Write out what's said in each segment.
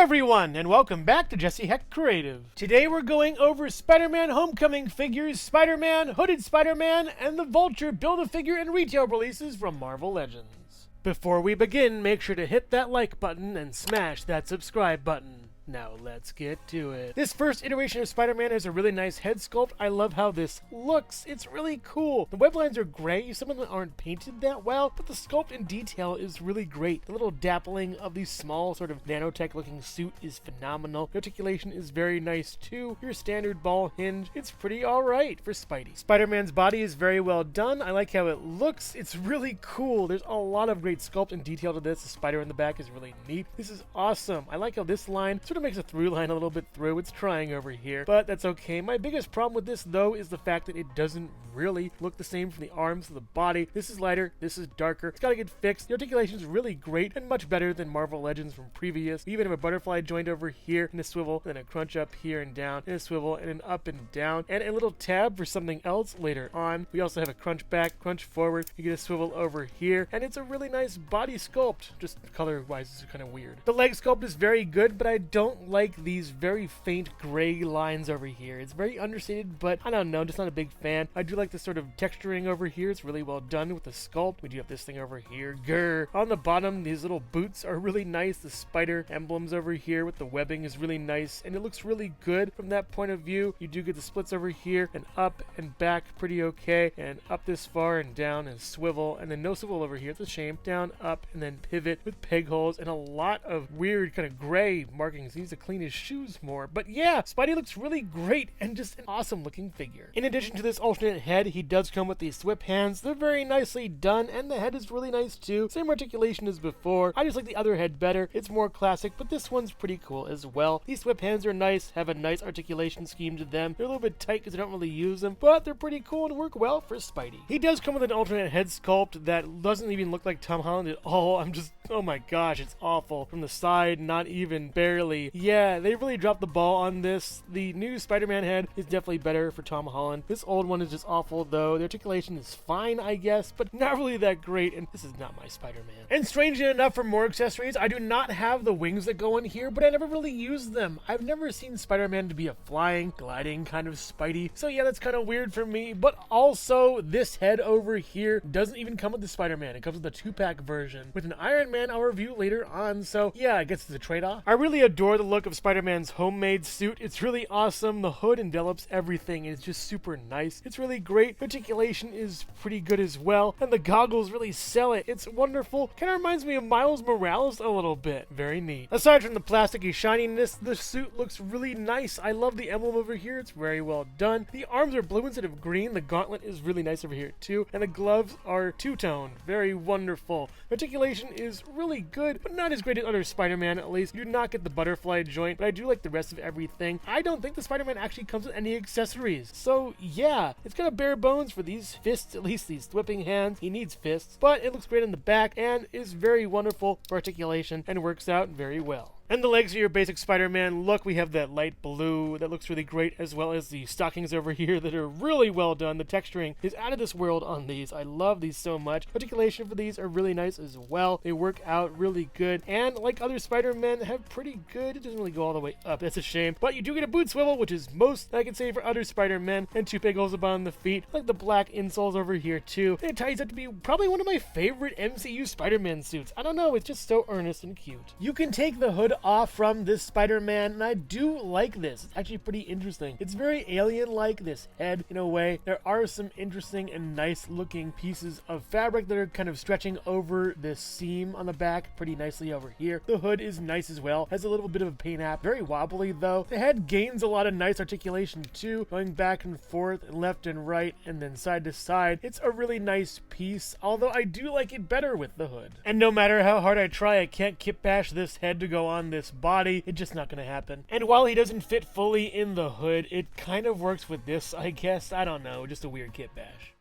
everyone, and welcome back to Jesse Hecht Creative. Today we're going over Spider-Man Homecoming figures, Spider-Man, Hooded Spider-Man, and the Vulture Build-A-Figure and retail releases from Marvel Legends. Before we begin, make sure to hit that like button and smash that subscribe button. Now let's get to it. This first iteration of Spider-Man has a really nice head sculpt. I love how this looks. It's really cool. The web lines are gray. Some of them aren't painted that well, but the sculpt and detail is really great. The little dappling of the small sort of nanotech looking suit is phenomenal. The articulation is very nice too. Your standard ball hinge, it's pretty alright for Spidey. Spider-Man's body is very well done. I like how it looks. It's really cool. There's a lot of great sculpt and detail to this. The spider in the back is really neat. This is awesome. I like how this line sort of makes a through line a little bit through. It's trying over here, but that's okay. My biggest problem with this though is the fact that it doesn't really look the same from the arms to the body. This is lighter, this is darker. It's got to get fixed. The articulation is really great and much better than Marvel Legends from previous. We even have a butterfly joint over here and a swivel, and a crunch up here and down, and a swivel and an up and down, and a little tab for something else later on. We also have a crunch back, crunch forward. You get a swivel over here, and it's a really nice body sculpt. Just color wise, it's kind of weird. The leg sculpt is very good, but I don't like these very faint gray lines over here. It's very understated, but I don't know, I'm just not a big fan. I do like the sort of texturing over here. It's really well done with the sculpt. We do have this thing over here. Grr. On the bottom, these little boots are really nice. The spider emblems over here with the webbing is really nice, and it looks really good from that point of view. You do get the splits over here, and up and back pretty okay, and up this far and down and swivel, and then no swivel over here. It's a shame. Down, up, and then pivot with peg holes and a lot of weird kind of gray markings. He needs to clean his shoes more. But yeah, Spidey looks really great and just an awesome looking figure. In addition to this alternate head, he does come with these SWIP hands. They're very nicely done, and the head is really nice too. Same articulation as before. I just like the other head better. It's more classic, but this one's pretty cool as well. These SWIP hands are nice, have a nice articulation scheme to them. They're a little bit tight because I don't really use them, but they're pretty cool and work well for Spidey. He does come with an alternate head sculpt that doesn't even look like Tom Holland at all. Oh my gosh, it's awful. From the side, not even barely. Yeah, they really dropped the ball on this. The new Spider-Man head is definitely better for Tom Holland. This old one is just awful though. The articulation is fine, I guess, but not really that great, and this is not my Spider-Man. And strangely enough, for more accessories, I do not have the wings that go in here, but I never really used them. I've never seen Spider-Man to be a flying, gliding kind of Spidey, so yeah, that's kind of weird for me. But also, this head over here doesn't even come with the Spider-Man. It comes with a 2-pack version with an Iron Man I'll review later on, so yeah, I guess it's a trade-off. I really adore the look of Spider-Man's homemade suit. It's really awesome. The hood envelops everything, and it's just super nice. It's really great. Articulation is pretty good as well, and the goggles really sell it. It's wonderful. Kind of reminds me of Miles Morales a little bit. Very neat. Aside from the plasticky shininess, the suit looks really nice. I love the emblem over here. It's very well done. The arms are blue instead of green. The gauntlet is really nice over here too, and the gloves are two-toned. Very wonderful. Articulation is really good, but not as great as other Spider-Man, at least. You do not get the butterfly joint, but I do like the rest of everything. I don't think the Spider-Man actually comes with any accessories. So yeah, it's kind of bare bones for these fists, at least these whipping hands. He needs fists, but it looks great in the back and is very wonderful for articulation and works out very well. And the legs are your basic Spider-Man look. We have that light blue that looks really great, as well as the stockings over here that are really well done. The texturing is out of this world on these. I love these so much. Articulation for these are really nice as well. They work out really good, and like other Spider-Men, have pretty good. It doesn't really go all the way up. That's a shame. But you do get a boot swivel, which is most I can say for other Spider-Men, and 2 peg holes upon the feet. I like the black insoles over here too. And it ties out to be probably one of my favorite MCU Spider-Man suits. I don't know, it's just so earnest and cute. You can take the hood off from this Spider-Man, and I do like this. It's actually pretty interesting. It's very alien-like, this head, in a way. There are some interesting and nice-looking pieces of fabric that are kind of stretching over this seam on the back pretty nicely over here. The hood is nice as well. Has a little bit of a paint app. Very wobbly, though. The head gains a lot of nice articulation, too, going back and forth, and left and right, and then side to side. It's a really nice piece, although I do like it better with the hood. And no matter how hard I try, I can't kit bash this head to go on this body. It's just not gonna happen. And while he doesn't fit fully in the hood, it kind of works with this, I guess. I don't know, just a weird kit bash.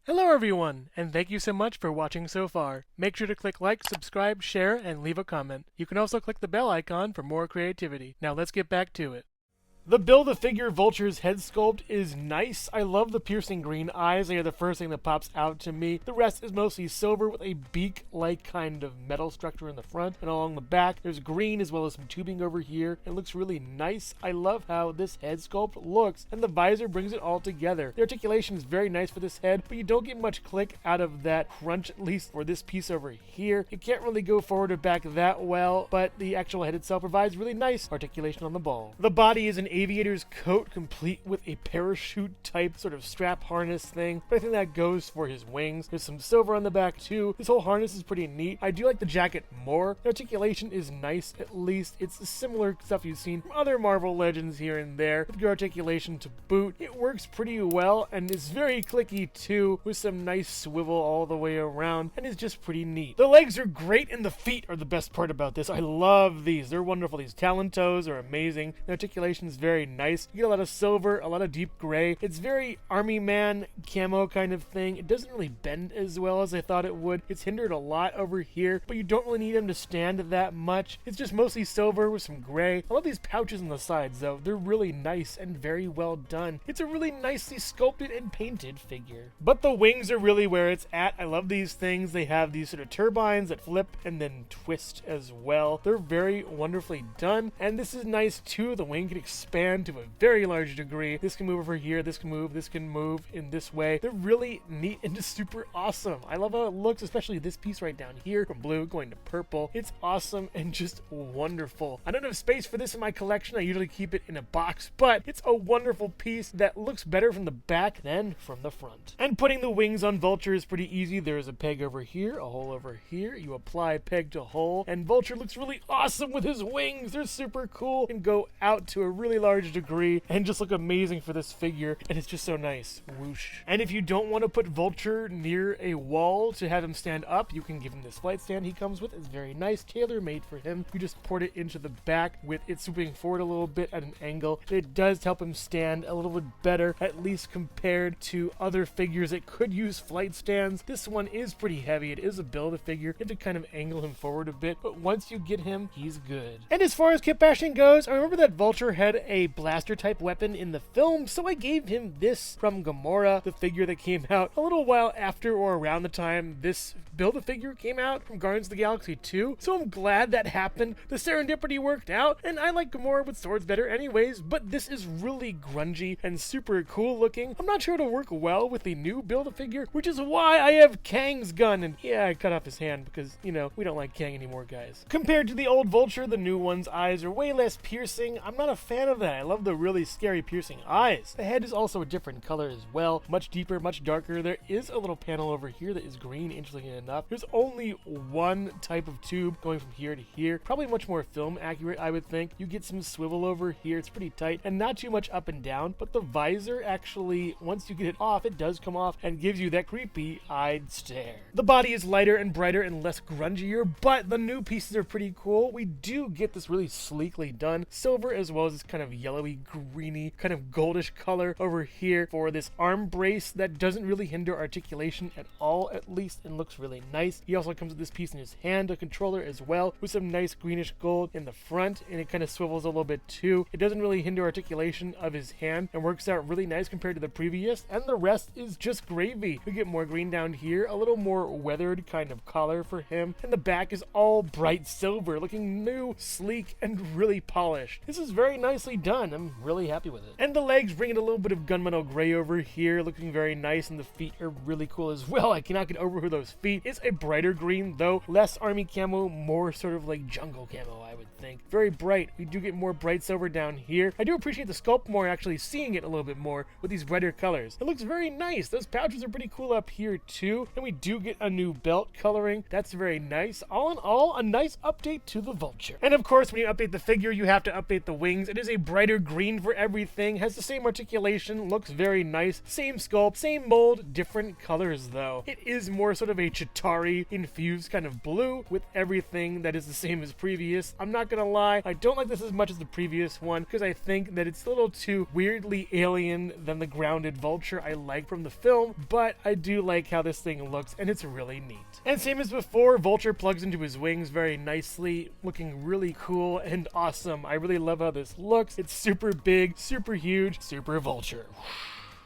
Hello everyone, and thank you so much for watching so far. Make sure to click like, subscribe, share, and leave a comment. You can also click the bell icon for more creativity. Now let's get back to it. The Build-A-Figure Vulture's head sculpt is nice. I love the piercing green eyes. They are the first thing that pops out to me. The rest is mostly silver with a beak-like kind of metal structure in the front, and along the back there's green as well as some tubing over here. It looks really nice. I love how this head sculpt looks, and the visor brings it all together. The articulation is very nice for this head, but you don't get much click out of that crunch, at least for this piece over here. It can't really go forward or back that well, but the actual head itself provides really nice articulation on the ball. The body is an aviator's coat complete with a parachute type sort of strap harness thing, but I think that goes for his wings. There's some silver on the back too. This whole harness is pretty neat. I do like the jacket more. The articulation is nice, at least. It's similar stuff you've seen from other Marvel Legends here and there. With good articulation to boot, it works pretty well and is very clicky too, with some nice swivel all the way around, and is just pretty neat. The legs are great and the feet are the best part about this. I love these. They're wonderful. These talon toes are amazing. The articulation is very nice. You get a lot of silver, a lot of deep gray. It's very Army Man camo kind of thing. It doesn't really bend as well as I thought it would. It's hindered a lot over here, but you don't really need him to stand that much. It's just mostly silver with some gray. I love these pouches on the sides though. They're really nice and very well done. It's a really nicely sculpted and painted figure. But the wings are really where it's at. I love these things. They have these sort of turbines that flip and then twist as well. They're very wonderfully done, and this is nice too. The wing can expand to a very large degree. This can move over here, this can move in this way. They're really neat and just super awesome. I love how it looks, especially this piece right down here from blue going to purple. It's awesome and just wonderful. I don't have space for this in my collection. I usually keep it in a box, but it's a wonderful piece that looks better from the back than from the front. And putting the wings on Vulture is pretty easy. There's a peg over here, a hole over here. You apply peg to hole, and Vulture looks really awesome with his wings. They're super cool and go out to a really large degree and just look amazing for this figure, and it's just so nice. Whoosh. And if you don't want to put Vulture near a wall to have him stand up, you can give him this flight stand he comes with. It's very nice, tailor-made for him. You just port it into the back with it swooping forward a little bit at an angle. It does help him stand a little bit better, at least compared to other figures that could use flight stands. This one is pretty heavy. It is a Build-A-Figure. You have to kind of angle him forward a bit, but once you get him, he's good. And as far as kit bashing goes, I remember that Vulture had a blaster type weapon in the film, so I gave him this from Gamora, the figure that came out a little while after or around the time this Build-A-Figure came out from Guardians of the Galaxy 2, so I'm glad that happened. The serendipity worked out, and I like Gamora with swords better anyways, but this is really grungy and super cool looking. I'm not sure it'll work well with the new Build-A-Figure, which is why I have Kang's gun, and yeah, I cut off his hand because, you know, we don't like Kang anymore, guys. Compared to the old Vulture, the new one's eyes are way less piercing. I'm not a fan of that. I love the really scary piercing eyes. The head is also a different color as well, much deeper, much darker. There is a little panel over here that is green, interestingly enough. There's only one type of tube going from here to here, probably much more film accurate, I would think. You get some swivel over here, it's pretty tight, and not too much up and down, but the visor actually, once you get it off, it does come off and gives you that creepy-eyed stare. The body is lighter and brighter and less grungier, but the new pieces are pretty cool. We do get this really sleekly done silver as well as this kind of yellowy, greeny, kind of goldish color over here for this arm brace that doesn't really hinder articulation at all, at least, and looks really nice. He also comes with this piece in his hand, a controller as well, with some nice greenish gold in the front, and it kind of swivels a little bit too. It doesn't really hinder articulation of his hand and works out really nice compared to the previous, and the rest is just gravy. We get more green down here, a little more weathered kind of collar for him, and the back is all bright silver, looking new, sleek, and really polished. This is very nicely done. I'm really happy with it. And the legs bring in a little bit of gunmetal gray over here, looking very nice, and the feet are really cool as well. I cannot get over those feet. It's a brighter green though, less army camo, more sort of like jungle camo, I would think. Very bright. We do get more bright silver down here. I do appreciate the sculpt more, actually seeing it a little bit more with these brighter colors. It looks very nice. Those pouches are pretty cool up here too, and we do get a new belt coloring. That's very nice. All in all, a nice update to the Vulture. And of course, when you update the figure, you have to update the wings. It is a brighter green for everything, has the same articulation, looks very nice, same sculpt, same mold, different colors though. It is more sort of a Chitauri infused kind of blue with everything that is the same as previous. I'm not gonna lie, I don't like this as much as the previous one because I think that it's a little too weirdly alien than the grounded Vulture I like from the film, but I do like how this thing looks and it's really neat. And same as before, Vulture plugs into his wings very nicely, looking really cool and awesome. I really love how this looks. looks. It's super big, super huge, super Vulture.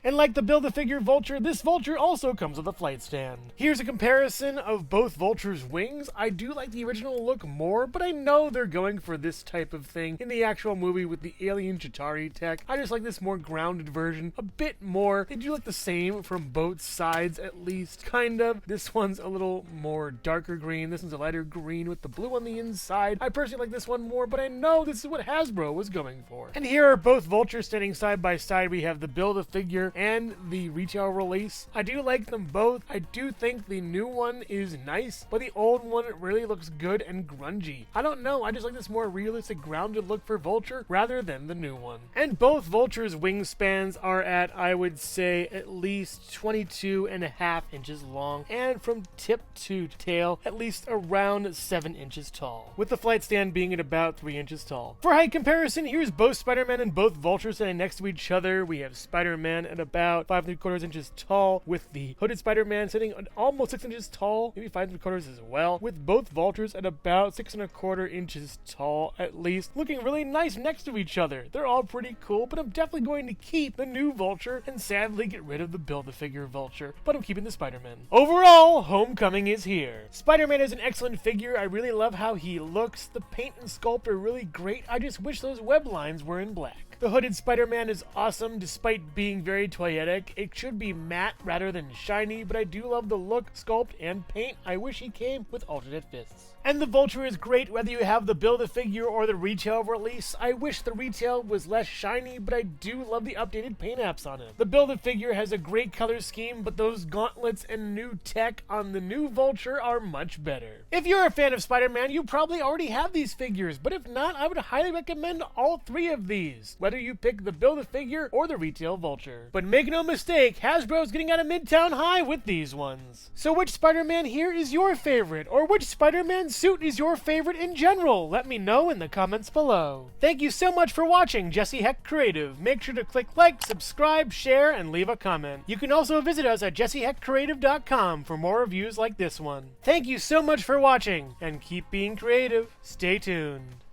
And like the Build-A-Figure Vulture, this Vulture also comes with a flight stand. Here's a comparison of both Vulture's wings. I do like the original look more, but I know they're going for this type of thing in the actual movie with the alien Chitauri tech. I just like this more grounded version a bit more. They do look the same from both sides, at least, kind of. This one's a little more darker green. This one's a lighter green with the blue on the inside. I personally like this one more, but I know this is what Hasbro was going for. And here are both Vultures standing side by side. We have the Build-A-Figure and the retail release. I do like them both. I do think the new one is nice, but the old one really looks good and grungy. I don't know, I just like this more realistic, grounded look for Vulture rather than the new one. And both Vulture's wingspans are at, I would say, at least 22.5 inches long, and from tip to tail, at least around 7 inches tall, with the flight stand being at about 3 inches tall. For height comparison, here's both Spider-Man and both Vultures standing next to each other. We have Spider-Man at about 5 3/4 inches tall, with the Hooded Spider-Man sitting at almost 6 inches tall, maybe 5 3/4 as well, with both Vultures at about 6 1/4 inches tall, at least, looking really nice next to each other. They're all pretty cool, but I'm definitely going to keep the new Vulture and sadly get rid of the Build-A-Figure Vulture, but I'm keeping the Spider-Man. Overall, Homecoming is here. Spider-Man is an excellent figure. I really love how he looks. The paint and sculpt are really great. I just wish those web lines were in black. The Hooded Spider-Man is awesome despite being very toyetic. It should be matte rather than shiny, but I do love the look, sculpt, and paint. I wish he came with alternate fists. And the Vulture is great whether you have the Build-A-Figure or the retail release. I wish the retail was less shiny, but I do love the updated paint apps on it. The Build-A-Figure has a great color scheme, but those gauntlets and new tech on the new Vulture are much better. If you're a fan of Spider-Man, you probably already have these figures, but if not, I would highly recommend all three of these, whether you pick the Build-A-Figure or the retail Vulture. But make no mistake, Hasbro's getting out of Midtown High with these ones. So which Spider-Man here is your favorite, or which Spider-Man suit is your favorite in general? Let me know in the comments below. Thank you so much for watching Jesse Hecht Creative. Make sure to click like, subscribe, share, and leave a comment. You can also visit us at jessehechtcreative.com for more reviews like this one. Thank you so much for watching, and keep being creative. Stay tuned.